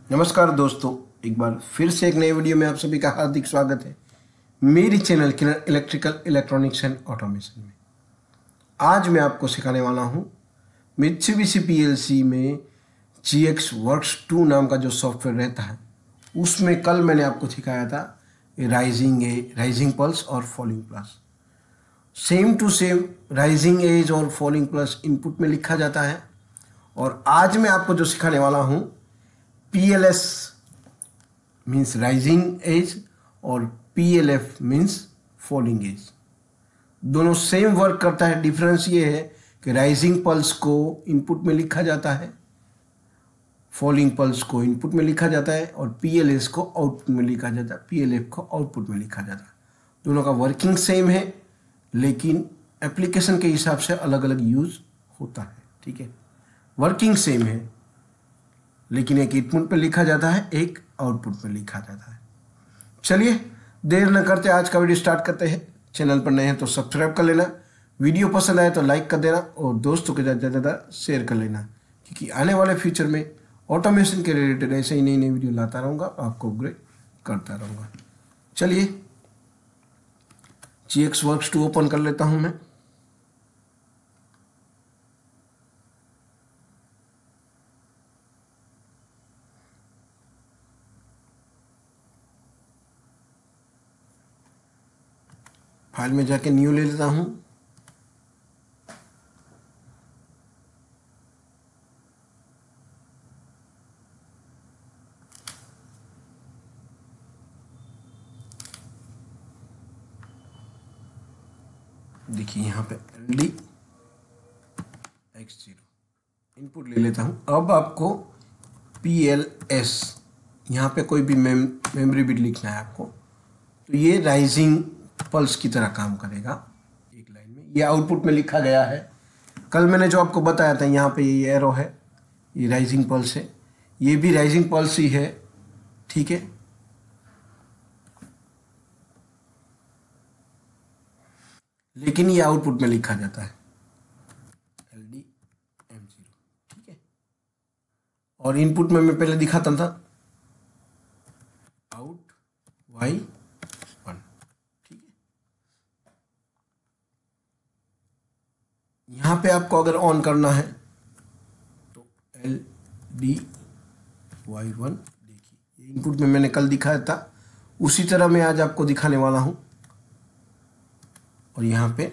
नमस्कार दोस्तों, एक बार फिर से एक नए वीडियो में आप सभी का हार्दिक स्वागत है मेरी channel Kiran electrical electronics and automation में। आज मैं आपको सिखाने वाला हूँ मित्सुबिशी पीएलसी में GX वर्क्स 2 नाम का जो सॉफ्टवेयर रहता है उसमें कल मैंने आपको सिखाया था राइजिंग पल्स और falling pulse. Same to same rising edge और फॉलिंग प्लस इनपुट में लिखा जाता है। और आज मैं आपको जो सिखाने वाला हूँ PLS मीन्स राइजिंग एज और PLF मीन्स फॉलिंग एज। दोनों सेम वर्क करता है। डिफरेंस ये है कि राइजिंग पल्स को इनपुट में लिखा जाता है, फॉलिंग पल्स को इनपुट में लिखा जाता है और PLS को आउटपुट में लिखा जाता है, PLF को आउटपुट में लिखा जाता है। दोनों का वर्किंग सेम है लेकिन एप्लीकेशन के हिसाब से अलग अलग यूज होता है। ठीक है, वर्किंग सेम है लेकिन एक इनपुट पे लिखा जाता है, एक आउटपुट पे लिखा जाता है। चलिए देर न करते आज का वीडियो स्टार्ट करते हैं। चैनल पर नए हैं तो सब्सक्राइब कर लेना, वीडियो पसंद आए तो लाइक कर देना और दोस्तों के साथ ज़्यादा शेयर कर लेना, क्योंकि आने वाले फ्यूचर में ऑटोमेशन के रिलेटेड ऐसे ही नई नई वीडियो लाता रहूँगा, आपको अपग्रेड करता रहूँगा। चलिए GX वर्क्स 2 ओपन कर लेता हूँ मैं। फाइल में जाके न्यू ले लेता हूँ। देखिए यहाँ पे LD X0 इनपुट ले लेता हूँ। अब आपको PLS यहाँ पे कोई भी मेमोरी बिट लिखना है आपको, तो ये राइजिंग पल्स की तरह काम करेगा एक लाइन में। ये आउटपुट में लिखा गया है। कल मैंने जो आपको बताया था यहाँ पे ये एरो है, ये राइजिंग पल्स है, ये भी राइजिंग पल्स ही है। ठीक है, लेकिन ये आउटपुट में लिखा जाता है LD M0। ठीक है, और इनपुट में मैं पहले दिखाता था आउट Y1। ठीक है, यहाँ पे आपको अगर ऑन करना है तो LD Y1। देखिए ये इनपुट में मैंने कल दिखाया था, उसी तरह मैं आज आपको दिखाने वाला हूँ। और यहाँ पे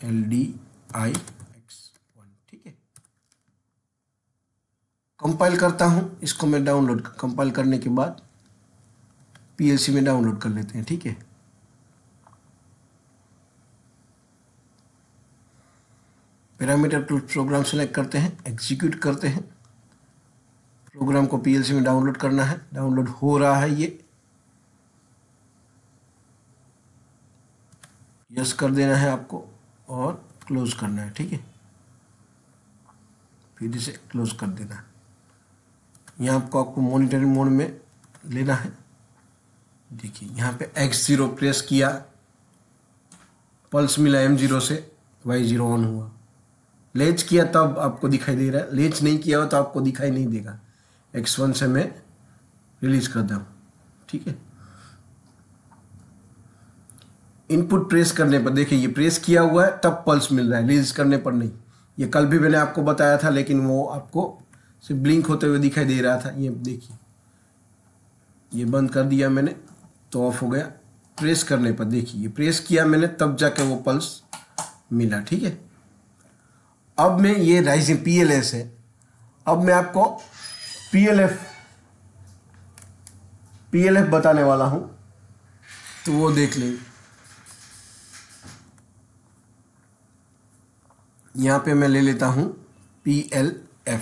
LDI X1। ठीक है, कंपाइल करता हूँ इसको मैं डाउनलोड। कंपाइल करने के बाद PLC में डाउनलोड कर लेते हैं। ठीक है, पैरामीटर टूल प्रोग्राम सेलेक्ट करते हैं, एग्जीक्यूट करते हैं। प्रोग्राम को PLC में डाउनलोड करना है, डाउनलोड हो रहा है। ये यस कर देना है आपको और क्लोज करना है। ठीक है, फिर इसे क्लोज कर देना है। यहाँ आपको मॉनिटरिंग मोड में लेना है। देखिए यहाँ पे X0 प्रेस किया, पल्स मिला M0 से, Y0 ऑन हुआ। लेच किया तब आपको दिखाई दे रहा है, लेच नहीं किया हो तो आपको दिखाई नहीं देगा। X1 से मैं रिलीज कर दूँ। ठीक है, इनपुट प्रेस करने पर देखिए ये प्रेस किया हुआ है तब पल्स मिल रहा है, रिलीज करने पर नहीं। ये कल भी मैंने आपको बताया था लेकिन वो आपको सिर्फ ब्लिंक होते हुए दिखाई दे रहा था। ये देखिए ये बंद कर दिया मैंने तो ऑफ हो गया। प्रेस करने पर देखिए ये प्रेस किया मैंने तब जाके वो पल्स मिला। ठीक है, अब मैं ये राइजिंग PLS है। अब मैं आपको PLF बताने वाला हूं, तो वो देख लें। यहां पे मैं ले लेता हूं PLF।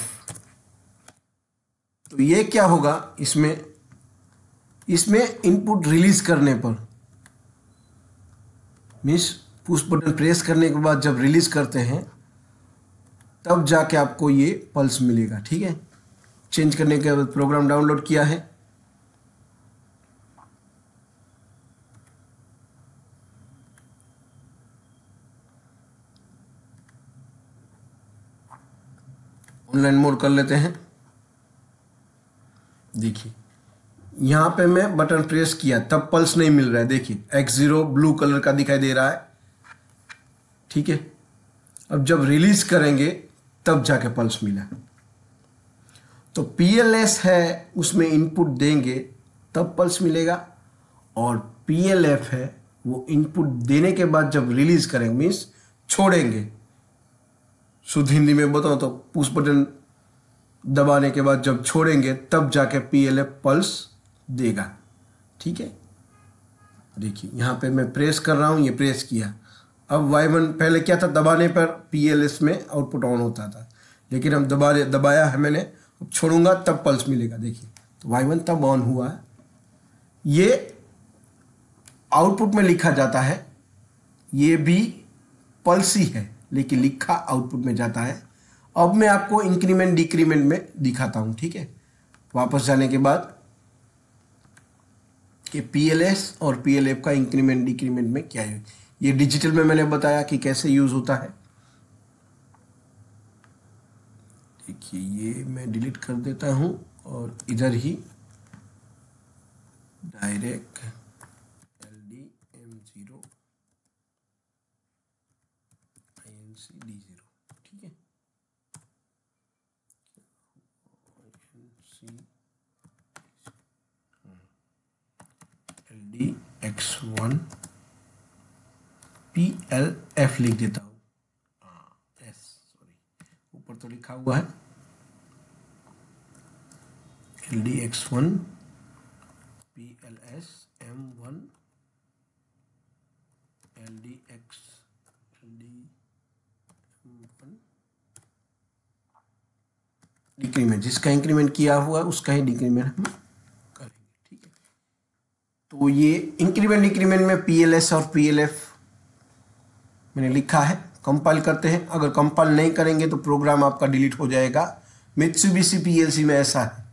तो ये क्या होगा, इसमें इनपुट रिलीज करने पर मीन्स पुश बटन प्रेस करने के बाद जब रिलीज करते हैं तब जाके आपको ये पल्स मिलेगा। ठीक है, चेंज करने के बाद प्रोग्राम डाउनलोड किया है। ऑनलाइन मोड कर लेते हैं। देखिए यहाँ पे मैं बटन प्रेस किया तब पल्स नहीं मिल रहा है, देखिए X0 ब्लू कलर का दिखाई दे रहा है, ठीक है। अब जब रिलीज करेंगे तब जाके पल्स मिला। तो PLS है उसमें इनपुट देंगे तब पल्स मिलेगा, और PLF है वो इनपुट देने के बाद जब रिलीज करेंगे मीन्स छोड़ेंगे, शुद्ध हिंदी में बताओ तो पुश बटन दबाने के बाद जब छोड़ेंगे तब जाके PLF पल्स देगा, ठीक है। देखिए यहाँ पे मैं प्रेस कर रहा हूँ, ये प्रेस किया, अब Y1 पहले क्या था, दबाने पर PLS में आउटपुट ऑन होता था, लेकिन हम दबाया है मैंने, अब छोड़ूंगा तब पल्स मिलेगा। देखिए तो Y1 तब ऑन हुआ है, ये आउटपुट में लिखा जाता है, ये भी पल्स ही है लेकिन लिखा आउटपुट में जाता है। अब मैं आपको इंक्रीमेंट डिक्रीमेंट में दिखाता हूँ, ठीक है। वापस जाने के बाद कि PLS और PLF का इंक्रीमेंट डिक्रीमेंट में क्या है, ये डिजिटल में मैंने बताया कि कैसे यूज होता है। देखिए ये मैं डिलीट कर देता हूँ और इधर ही direct LD M0 INC D0, ठीक है। LD X1 PLF लिख देता हूँ, ऊपर तो लिखा हुआ है LD X1 PLS M1 LD M1 decrement, जिसका इंक्रीमेंट किया हुआ है उसका ही डिक्रीमेंट हम करेंगे, ठीक है। तो ये इंक्रीमेंट डिक्रीमेंट में PLS और PLF मैंने लिखा है। कंपाइल करते हैं, अगर कंपाइल नहीं करेंगे तो प्रोग्राम आपका डिलीट हो जाएगा। मित्सुबिशी PLC में ऐसा है।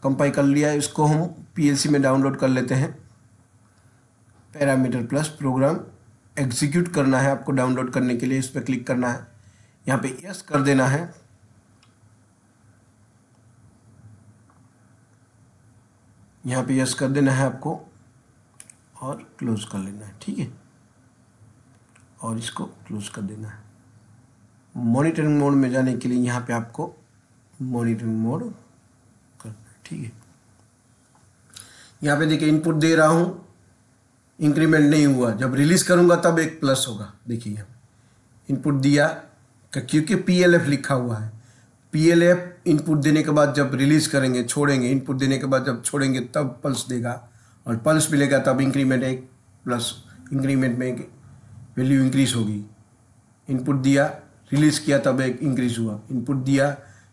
कंपाइल कर लिया है, इसको हम PLC में डाउनलोड कर लेते हैं। पैरामीटर प्लस प्रोग्राम एग्जीक्यूट करना है आपको। डाउनलोड करने के लिए इस पर क्लिक करना है, यहाँ पे यस कर देना है। यहाँ पे यस कर देना है आपको और क्लोज कर लेना है, ठीक है। और इसको क्लोज कर देना है। मॉनिटरिंग मोड में जाने के लिए यहाँ पे आपको मॉनिटरिंग मोड करना है, ठीक है। यहाँ पे देखिए इनपुट दे रहा हूँ, इंक्रीमेंट नहीं हुआ, जब रिलीज करूँगा तब एक प्लस होगा। देखिए यहाँ इनपुट दिया क्योंकि PLF लिखा हुआ है। PLF इनपुट देने के बाद जब रिलीज करेंगे छोड़ेंगे, इनपुट देने के बाद जब छोड़ेंगे तब पल्स देगा, और पल्स मिलेगा तब इंक्रीमेंट एक प्लस, इंक्रीमेंट में एक वैल्यू इंक्रीज होगी। इनपुट दिया रिलीज किया तब एक इंक्रीज हुआ, इनपुट दिया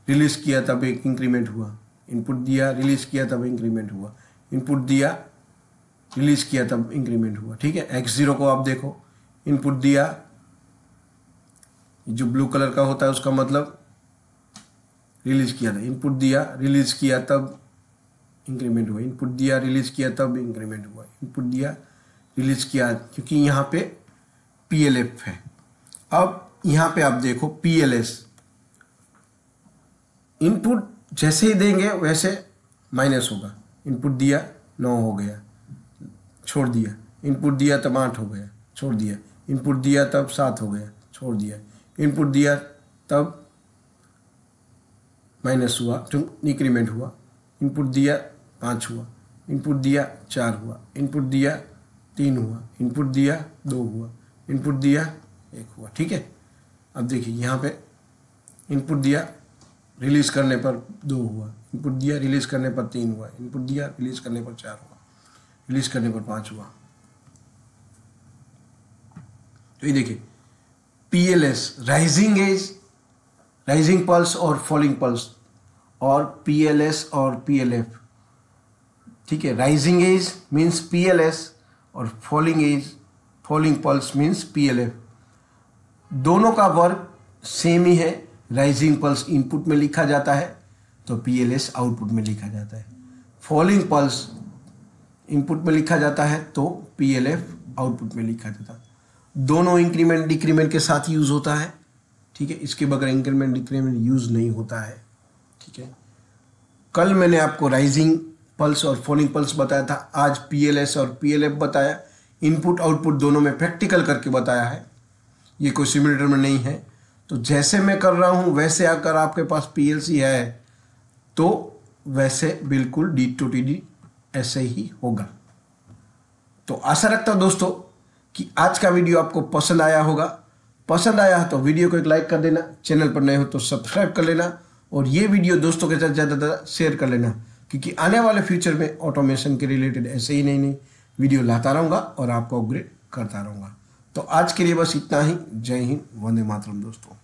रिलीज किया तब एक इंक्रीमेंट हुआ, इनपुट दिया रिलीज किया तब इंक्रीमेंट हुआ, इनपुट दिया रिलीज किया तब इंक्रीमेंट हुआ, ठीक है। X0 को आप देखो, इनपुट दिया, जो ब्लू कलर का होता है उसका मतलब रिलीज किया था, इनपुट दिया रिलीज किया तब इंक्रीमेंट हुआ, इनपुट दिया रिलीज किया तब इंक्रीमेंट हुआ, इनपुट दिया रिलीज किया, क्योंकि यहाँ पे PLF है। अब यहाँ पे आप देखो PLS, इनपुट जैसे ही देंगे वैसे माइनस होगा। इनपुट दिया 9 हो गया, छोड़ दिया, इनपुट दिया तब 8 हो गया, छोड़ दिया, इनपुट दिया तब 7 हो गया, छोड़ दिया, इनपुट दिया तब माइनस हुआ तो इंक्रीमेंट हुआ, इनपुट दिया 5 हुआ, इनपुट दिया 4 हुआ, इनपुट दिया 3 हुआ, इनपुट दिया 2 हुआ, इनपुट दिया 1 हुआ, ठीक है। अब देखिए यहाँ पे इनपुट दिया रिलीज करने पर 2 हुआ, इनपुट दिया रिलीज करने पर 3 हुआ, इनपुट दिया रिलीज करने पर 4 हुआ, रिलीज करने पर 5 हुआ। तो ये देखिए PLS rising edge, rising pulse और फॉलिंग पल्स, और PLS और PLF, ठीक है। राइजिंग एज मीन्स PLS और falling edge, falling pulse means PLF। दोनों का वर्क सेम ही है। राइजिंग पल्स इनपुट में लिखा जाता है तो PLS आउटपुट में लिखा जाता है। फॉलिंग पल्स इनपुट में लिखा जाता है तो PLF आउटपुट में लिखा जाता है। दोनों इंक्रीमेंट डिक्रीमेंट के साथ यूज होता है, ठीक है। इसके बगैर इंक्रीमेंट डिक्रीमेंट यूज नहीं होता है, ठीक है। कल मैंने आपको राइजिंग पल्स और फॉलिंग पल्स बताया था, आज PLS और PLF बताया। इनपुट आउटपुट दोनों में प्रैक्टिकल करके बताया है, ये कोई सिमुलेटर में नहीं है। तो जैसे मैं कर रहा हूँ वैसे अगर आपके पास PLC है तो वैसे बिल्कुल D2TD ऐसे ही होगा। तो आशा रखता हूँ दोस्तों कि आज का वीडियो आपको पसंद आया होगा। पसंद आया है तो वीडियो को एक लाइक कर देना, चैनल पर नए हो तो सब्सक्राइब कर लेना और ये वीडियो दोस्तों के साथ ज़्यादा शेयर कर लेना, क्योंकि आने वाले फ्यूचर में ऑटोमेशन के रिलेटेड ऐसे ही नई नई वीडियो लाता रहूँगा और आपको अपग्रेड करता रहूँगा। तो आज के लिए बस इतना ही। जय हिंद, वंदे मातरम दोस्तों।